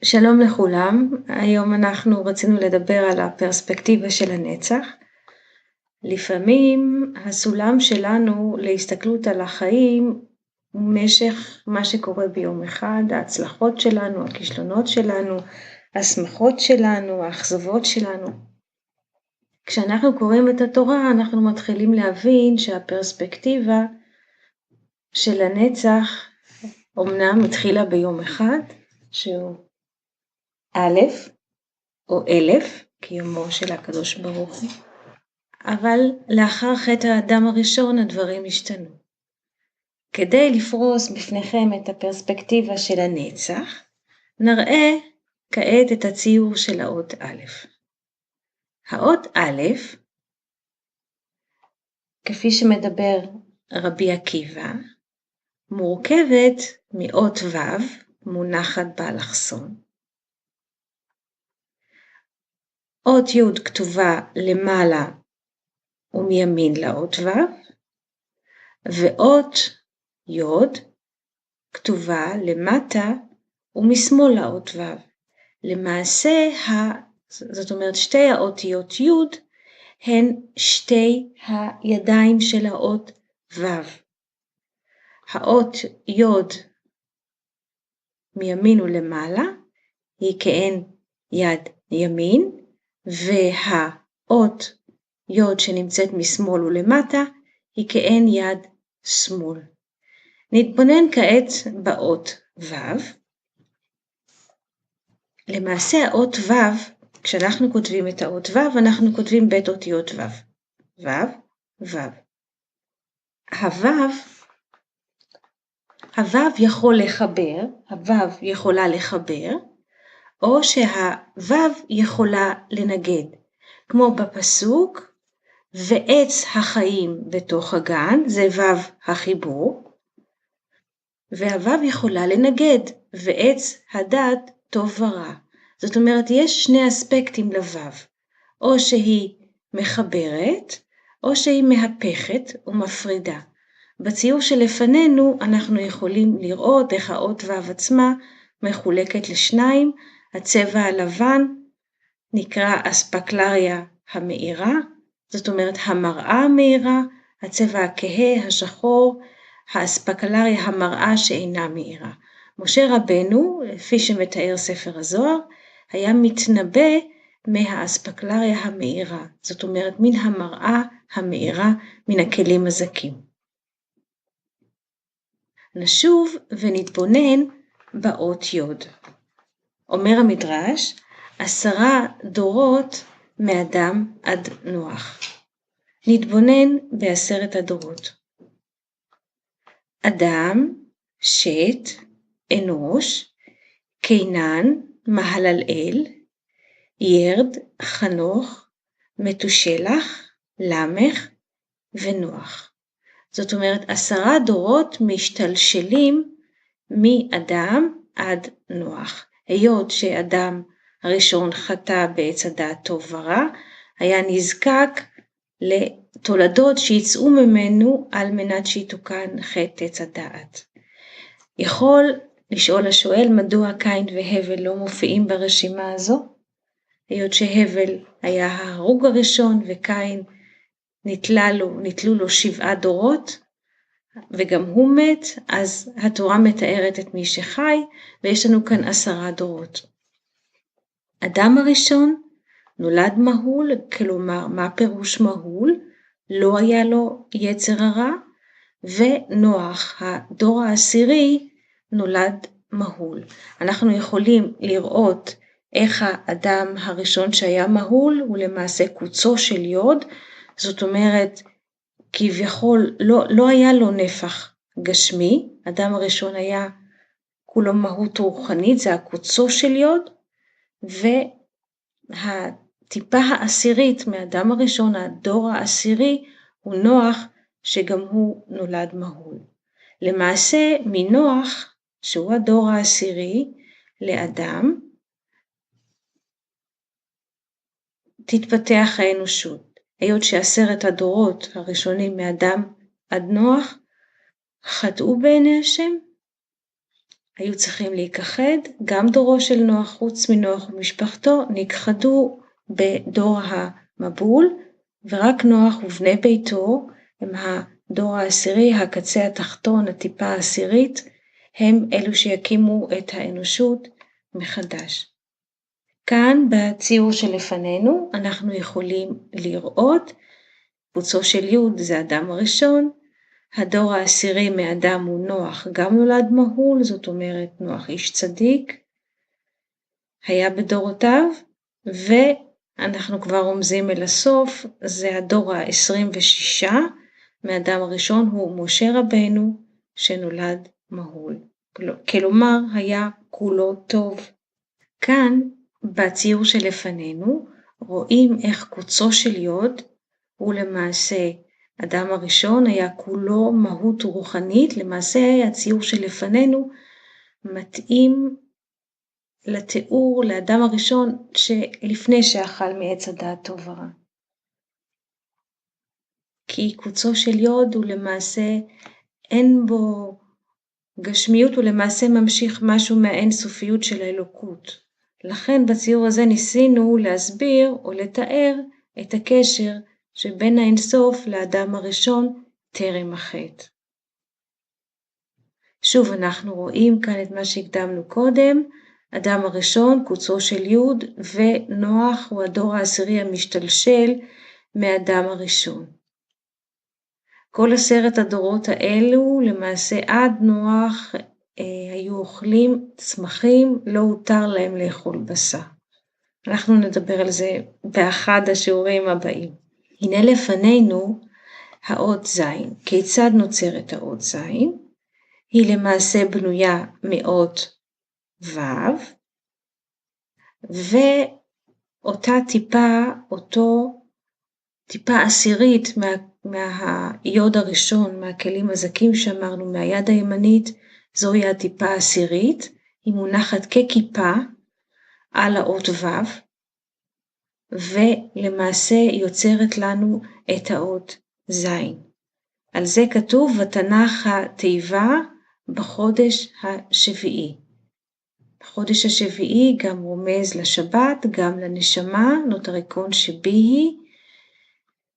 שלום לכולם, היום אנחנו רצינו לדבר על הפרספקטיבה של הנצח. לפעמים הסולם שלנו להסתכלות על החיים הוא משך מה שקורה ביום אחד, ההצלחות שלנו, הכישלונות שלנו, השמחות שלנו, האכזבות שלנו. כשאנחנו קוראים את התורה אנחנו מתחילים להבין שהפרספקטיבה של הנצח אומנם התחילה ביום אחד, שהוא א' או אלף, קיומו של הקדוש ברוך הוא, אבל לאחר חטא האדם הראשון הדברים השתנו. כדי לפרוס בפניכם את הפרספקטיבה של הנצח, נראה כעת את הציור של האות א'. האות א', כפי שמדבר רבי עקיבא, מורכבת מאות ו' מונחת באלכסון. אות י' כתובה למעלה ומימין לאות ו', ואות י' כתובה למטה ומשמאל לאות ו'. למעשה, זאת אומרת שתי האותיות י' הן שתי הידיים של האות ו'. האות י' מימין ולמעלה היא כעין יד ימין, והאות י' שנמצאת משמאל ולמטה היא כעין יד שמאל. נתבונן כעת באות ו'. למעשה האות ו', כשאנחנו כותבים את האות ו', אנחנו כותבים בית אותיות ו'. ו', ו'. הו' יכול לחבר, הו' יכולה לחבר, או שהו' יכולה לנגד, כמו בפסוק, ועץ החיים בתוך הגן, זה ו' החיבור, והו' יכולה לנגד, ועץ הדת טוב ורע. זאת אומרת, יש שני אספקטים לו', או שהיא מחברת, או שהיא מהפכת ומפרידה. בציור שלפנינו אנחנו יכולים לראות איך האות ו' עצמה מחולקת לשניים. הצבע הלבן נקרא אספקלריה המאירה, זאת אומרת המראה המאירה, הצבע הכהה, השחור, האספקלריה המראה שאינה מאירה. משה רבנו, לפי שמתאר ספר הזוהר, היה מתנבא מהאספקלריה המאירה, זאת אומרת מן המראה המאירה מן הכלים הזכים. נשוב ונתבונן באות י'. אומר המדרש, 10 דורות מאדם עד נוח. נתבונן ב10 הדורות. אדם, שת, אנוש, קינן, מהללאל, ירד, חנוך, מתושלח, למך ונוח. זאת אומרת 10 דורות משתלשלים מאדם עד נוח. היות שאדם הראשון חטא בעץ הדעת טוב ורע, היה נזקק לתולדות שיצאו ממנו על מנת שיתוקן חטא עץ הדעת. יכול לשאול השואל מדוע קין והבל לא מופיעים ברשימה הזו? היות שהבל היה ההרוג הראשון וקין נתלו לו 7 דורות, וגם הוא מת, אז התורה מתארת את מי שחי, ויש לנו כאן 10 דורות. אדם הראשון נולד מהול, כלומר מה פירוש מהול? לא היה לו יצר הרע, ונוח, הדור העשירי, נולד מהול. אנחנו יכולים לראות איך האדם הראשון שהיה מהול, הוא למעשה קוצו של יוד, זאת אומרת, כביכול לא היה לו נפח גשמי, אדם הראשון היה כולו מהות רוחנית, זה הקוצו של יוד, והטיפה העשירית מאדם הראשון, הדור העשירי, הוא נוח שגם הוא נולד מהול. למעשה מנוח, שהוא הדור העשירי, לאדם, תתפתח האנושות. היות ש10 הדורות הראשונים מאדם עד נוח חטאו בעיני השם, היו צריכים להיכחד, גם דורו של נוח חוץ מנוח ומשפחתו נכחדו בדור המבול, ורק נוח ובני ביתו הם הדור העשירי, הקצה התחתון, הטיפה העשירית, הם אלו שיקימו את האנושות מחדש. כאן בציור שלפנינו אנחנו יכולים לראות, קוצו של יוד זה אדם הראשון, הדור העשירי מאדם הוא נוח, גם נולד מהול, זאת אומרת נוח איש צדיק, היה בדורותיו, ואנחנו כבר רומזים אל הסוף, זה הדור ה-26, מאדם הראשון הוא משה רבנו שנולד מהול, כלומר היה כולו טוב. כאן בציור שלפנינו רואים איך קוצו של יוד הוא למעשה אדם הראשון היה כולו מהות רוחנית, למעשה הציור שלפנינו מתאים לתיאור לאדם הראשון שלפני שאכל מעץ הדעת טוב ורע. כי קוצו של יוד הוא למעשה אין בו גשמיות, הוא למעשה ממשיך משהו מהאין סופיות של האלוקות. לכן בציור הזה ניסינו להסביר או לתאר את הקשר שבין האינסוף לאדם הראשון טרם החטא. שוב אנחנו רואים כאן את מה שהקדמנו קודם, אדם הראשון, קוצו של יוד, ונוח הוא הדור העשירי המשתלשל מאדם הראשון. כל 10 הדורות האלו למעשה עד נוח היו אוכלים צמחים, לא הותר להם לאכול בשר. אנחנו נדבר על זה באחד השיעורים הבאים. הנה לפנינו האות זין. כיצד נוצרת האות זין? היא למעשה בנויה מאות ו', ואותה טיפה עשירית מהיוד הראשון, מהכלים הזכים שאמרנו, מהיד הימנית, זוהי הטיפה העשירית, היא מונחת ככיפה על האות ו', ולמעשה יוצרת לנו את האות זין. על זה כתוב ותנח התיבה בחודש השביעי. בחודש השביעי גם רומז לשבת, גם לנשמה, נוטריקון שביהי,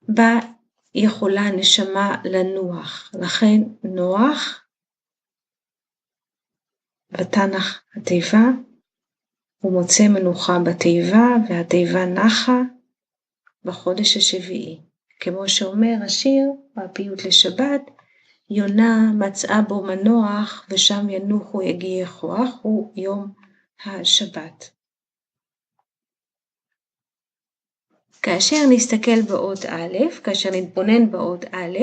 בה יכולה הנשמה לנוח. לכן נוח, ותנח התיבה, הוא מוצא מנוחה בתיבה, והתיבה נחה בחודש השביעי. כמו שאומר השיר, בפיוט לשבת, יונה מצאה בו מנוח, ושם ינוחו יגיע כוח, הוא יום השבת. כאשר נסתכל באות א', כאשר נתבונן באות א',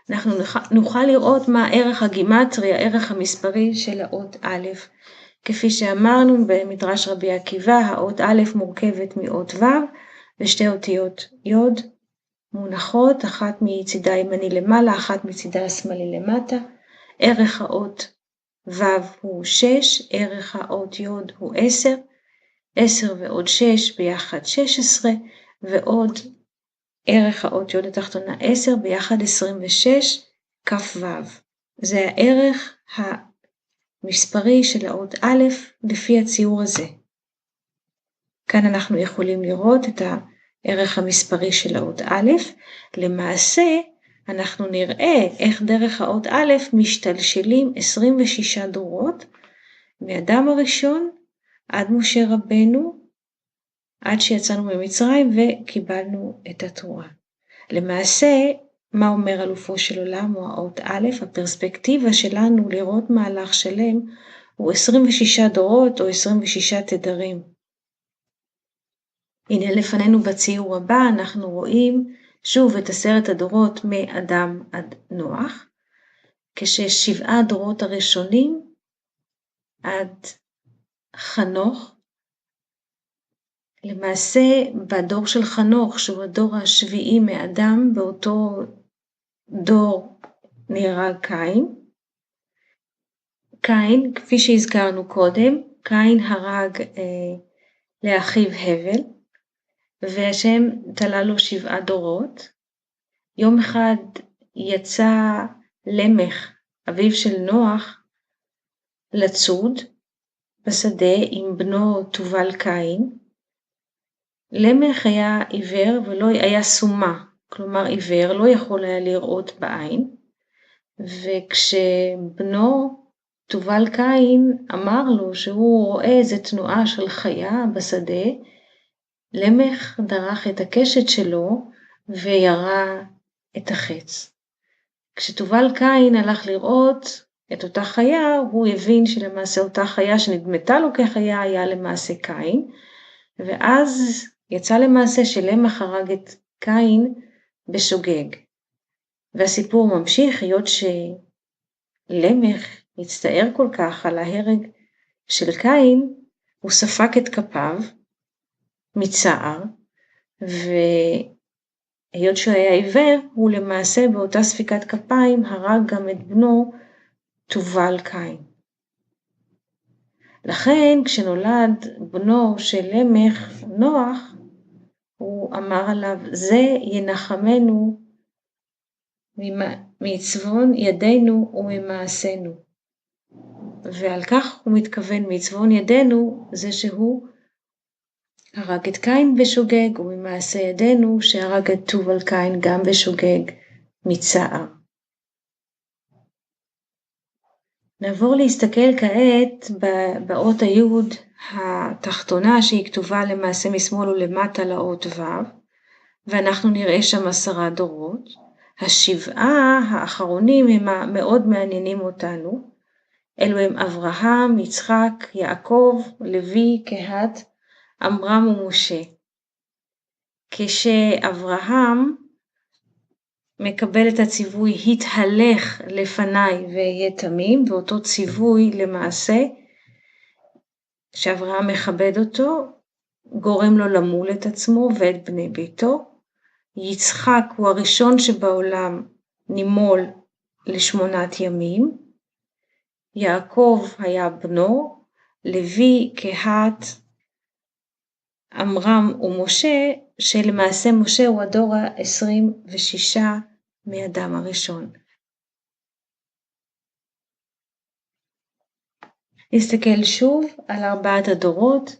אנחנו נוכל לראות מה ערך הגימטרי, הערך המספרי של האות א'. כפי שאמרנו במדרש רבי עקיבא, האות א' מורכבת מאות ו' ושתי אותיות יוד מונחות, אחת מצידה הימני למעלה, אחת מצידה השמאלי למטה. ערך האות ו' הוא 6, ערך האות יוד הוא 10, 10 ועוד 6 ביחד 16, ועוד ערך האות יוד התחתונה 10 ביחד 26 כ"ו. זה הערך המספרי של האות א' לפי הציור הזה. כאן אנחנו יכולים לראות את הערך המספרי של האות א', למעשה אנחנו נראה איך דרך האות א' משתלשלים 26 דורות, מאדם הראשון עד משה רבנו, עד שיצאנו ממצרים וקיבלנו את התורה. למעשה, מה אומר אלופו של עולם הוא האות א', הפרספקטיבה שלנו לראות מהלך שלם הוא 26 דורות או 26 תדרים. הנה לפנינו בציור הבא אנחנו רואים שוב את 10 הדורות מאדם עד נוח, כש7 הדורות הראשונים עד חנוך, למעשה בדור של חנוך שהוא הדור השביעי מאדם, באותו דור נהרג קין. קין, כפי שהזכרנו קודם, קין הרג לאחיו הבל, והשם תלה לו 7 דורות. יום אחד יצא למך, אביו של נוח, לצוד בשדה עם בנו תובל קין. למך היה עיוור ולא היה סומה, כלומר עיוור לא יכול היה לראות בעין, וכשבנו תובל קין אמר לו שהוא רואה איזה תנועה של חיה בשדה, למך דרך את הקשת שלו וירה את החץ. כשתובל קין הלך לראות את אותה חיה, הוא הבין שלמעשה אותה חיה שנדמתה לו כחיה היה למעשה קין, ואז יצא למעשה שלמך הרג את קין בשוגג. והסיפור ממשיך, היות שלמך הצטער כל כך על ההרג של קין, הוא ספק את כפיו מצער, והיות שהוא היה עיוור, הוא למעשה באותה ספיקת כפיים הרג גם את בנו תובל קין. לכן כשנולד בנו של למך נוח, הוא אמר עליו, זה ינחמנו מצבון ידינו וממעשינו. ועל כך הוא מתכוון מצבון ידינו, זה שהוא הרג את קין בשוגג, וממעשה ידינו שהרג את תובל קין גם בשוגג מצער. נעבור להסתכל כעת באות היוד התחתונה שהיא כתובה למעשה משמאל ולמטה לאות ו', ואנחנו נראה שם 10 דורות. השבעה האחרונים הם מאוד מעניינים אותנו. אלו הם אברהם, יצחק, יעקב, לוי, קהת, עמרם ומשה. כשאברהם מקבל את הציווי התהלך לפניי והיה תמים, ואותו ציווי למעשה שאברהם מכבד אותו, גורם לו למול את עצמו ואת בני ביתו. יצחק הוא הראשון שבעולם נימול ל8 ימים. יעקב היה בנו, לוי, קהת, עמרם ומשה, שלמעשה משה הוא הדור ה-26 מאדם הראשון. נסתכל שוב על 4 הדורות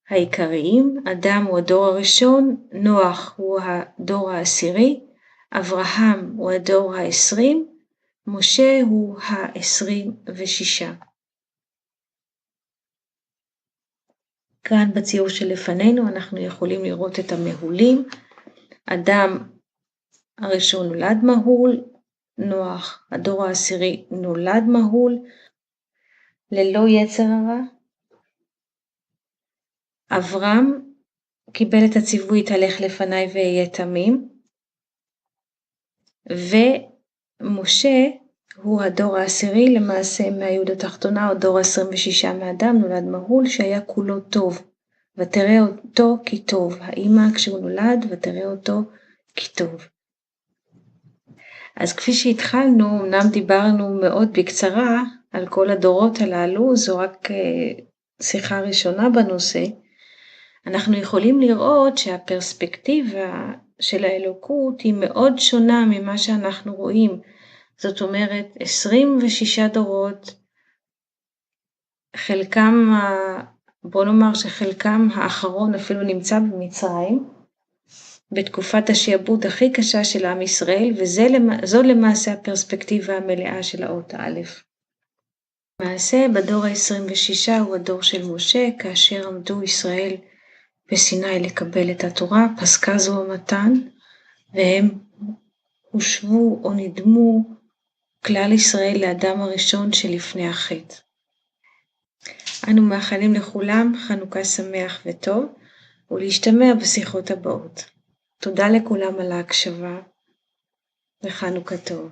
העיקריים. אדם הוא הדור הראשון, נוח הוא הדור ה10, אברהם הוא הדור ה20, משה הוא ה26. כאן בציור שלפנינו אנחנו יכולים לראות את המהולים. אדם הראשון נולד מהול, נוח הדור ה10 נולד מהול, ללא יצר הרע. אברהם קיבל את הציווי התהלך לפניי ואהיה תמים, ומשה הוא הדור ה10 למעשה מהיוד התחתונה, או דור ה26 מאדם, נולד מהול שהיה כולו טוב, ותראה אותו כי טוב. האמא כשהוא נולד ותראה אותו כי טוב. אז כפי שהתחלנו, אמנם דיברנו מאוד בקצרה על כל הדורות הללו, זו רק שיחה ראשונה בנושא. אנחנו יכולים לראות שהפרספקטיבה של האלוקות היא מאוד שונה ממה שאנחנו רואים. זאת אומרת 26 דורות, חלקם, בוא נאמר שחלקם האחרון אפילו נמצא במצרים, בתקופת השעבוד הכי קשה של עם ישראל, וזו למעשה הפרספקטיבה המלאה של האות א'. למעשה בדור ה-26 הוא הדור של משה, כאשר עמדו ישראל בסיני לקבל את התורה, פסקה זו המתן, והם הושבו או נדמו כלל ישראל לאדם הראשון שלפני החטא. אנו מאחלים לכולם חנוכה שמח וטוב, ולהשתמע בשיחות הבאות. תודה לכולם על ההקשבה, וחנוכה טוב.